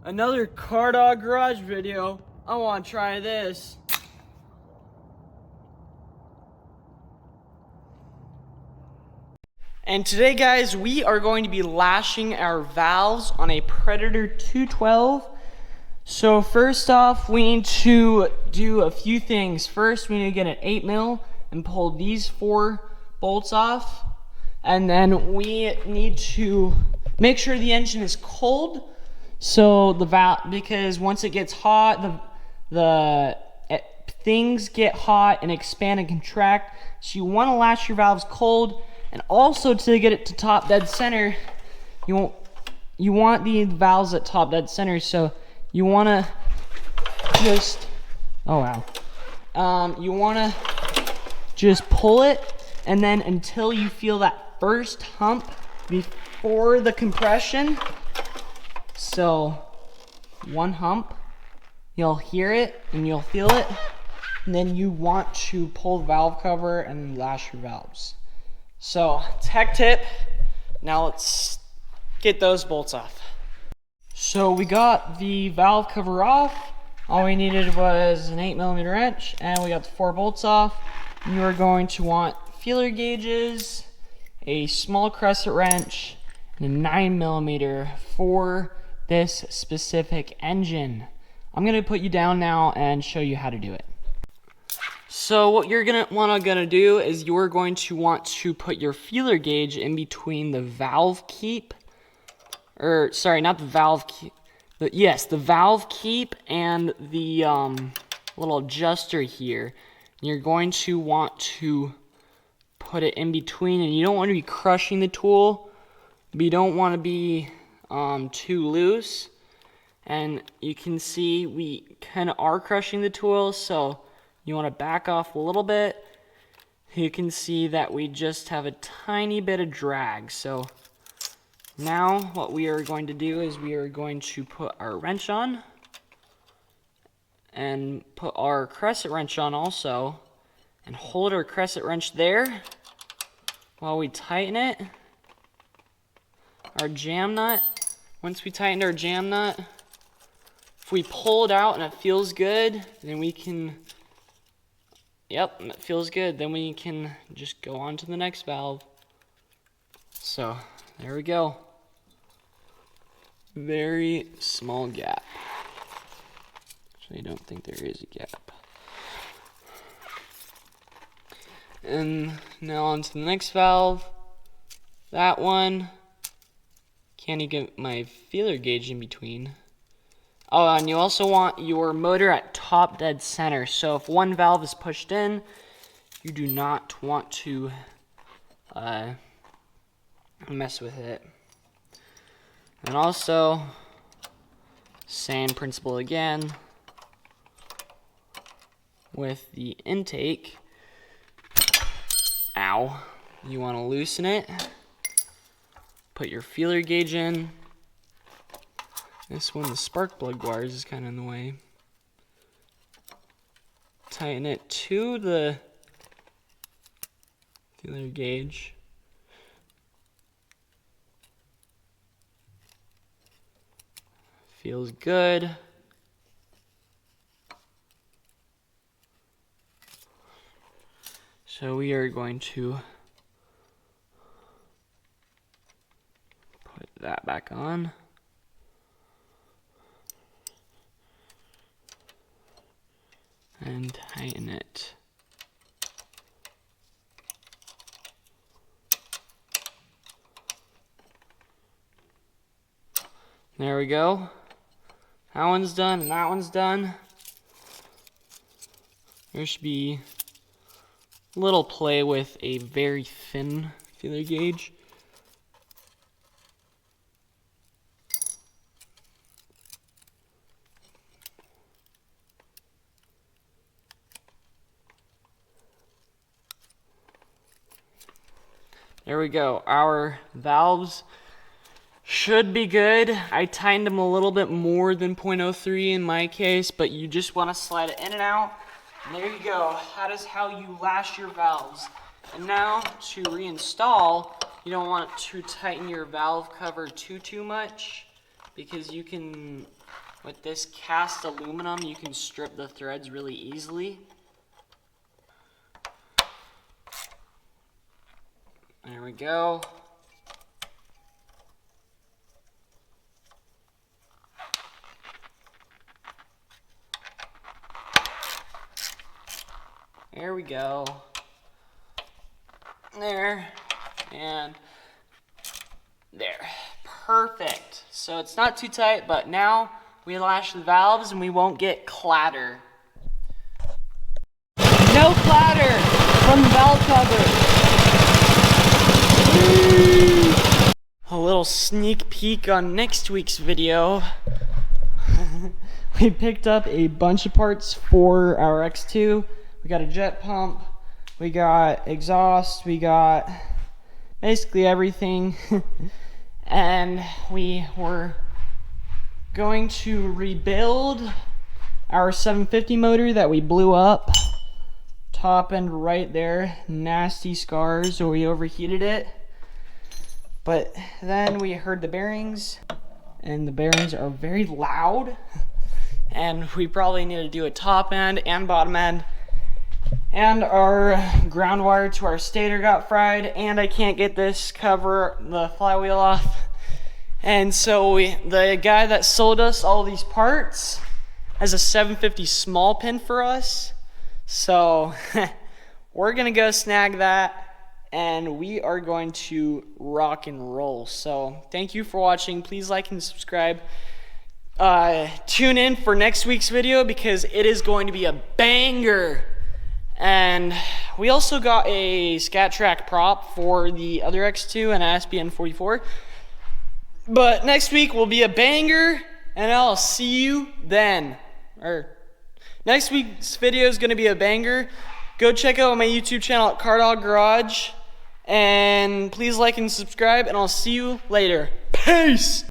Another car dog garage video. I want to try this. And today, guys, we are going to be lashing our valves on a Predator 212. So first off, we need to do a few things. First, we need to get an 8mm and pull these 4 bolts off. And then we need to make sure the engine is cold. So the valve, because once it gets hot, things get hot and expand and contract. So you want to lash your valves cold, and also to get it to top dead center, you want the valves at top dead center. So you want to just, oh wow, you want to just pull it, and then until you feel that first hump before the compression. So 1 hump, you'll hear it and you'll feel it, and then you want to pull the valve cover and lash your valves. So tech tip, now let's get those bolts off. So we got the valve cover off. All we needed was an 8mm wrench, and we got the 4 bolts off. You are going to want feeler gauges, a small crescent wrench, and a 9mm for this specific engine. I'm gonna put you down now and show you how to do it. So what you're gonna do is you're going to want to put your feeler gauge in between the valve keep, or sorry, not the valve keep, but yes, the valve keep and the little adjuster here. And you're going to want to put it in between, and you don't want to be crushing the tool, but you don't want to be too loose. And you can see we kind of are crushing the tool, so you want to back off a little bit. You can see that we just have a tiny bit of drag. So now what we are going to do is we are going to put our wrench on and put our crescent wrench on also, and hold our crescent wrench there while we tighten it. Our jam nut, once we tightened our jam nut, if we pull it out and it feels good, then we can, yep, it feels good, then we can just go on to the next valve. So there we go. Very small gap. Actually, I don't think there is a gap. And now on to the next valve. That one, can't even get my feeler gauge in between. Oh, and you also want your motor at top dead center. So if one valve is pushed in, you do not want to mess with it. And also, same principle again with the intake. Ow. You want to loosen it. Put your feeler gauge in. This one, the spark plug wires is kind of in the way. Tighten it to the feeler gauge. Feels good. So we are going to put that back on. And tighten it. There we go. That one's done and that one's done. There should be a little play with a very thin feeler gauge. There we go. Our valves should be good. I tightened them a little bit more than 0.03 in my case, but you just want to slide it in and out. And there you go. That is how you lash your valves. And now to reinstall, you don't want to tighten your valve cover too much, because you can, with this cast aluminum, you can strip the threads really easily. There we go. There we go. There. And there. Perfect. So it's not too tight, but now we lash the valves and we won't get clatter. No clatter from the valve cover. A little sneak peek on next week's video. We picked up a bunch of parts for our X2. We got a jet pump, we got exhaust, we got basically everything. And we were going to rebuild our 750 motor that we blew up. Top end right there, nasty scars where we overheated it. But then we heard the bearings, and the bearings are very loud. And we probably need to do a top end and bottom end. And our ground wire to our stator got fried, and I can't get this cover, the flywheel off. And so the guy that sold us all these parts has a 750 small pin for us. So we're gonna go snag that, and we are going to rock and roll. So thank you for watching. Please like and subscribe. Tune in for next week's video because it is going to be a banger. And we also got a Scat Track prop for the other X2 and SBN 44. But next week will be a banger, and I'll see you then. Next week's video is going to be a banger. Go check out my YouTube channel at Cardog Garage. And please like and subscribe, and I'll see you later. Peace!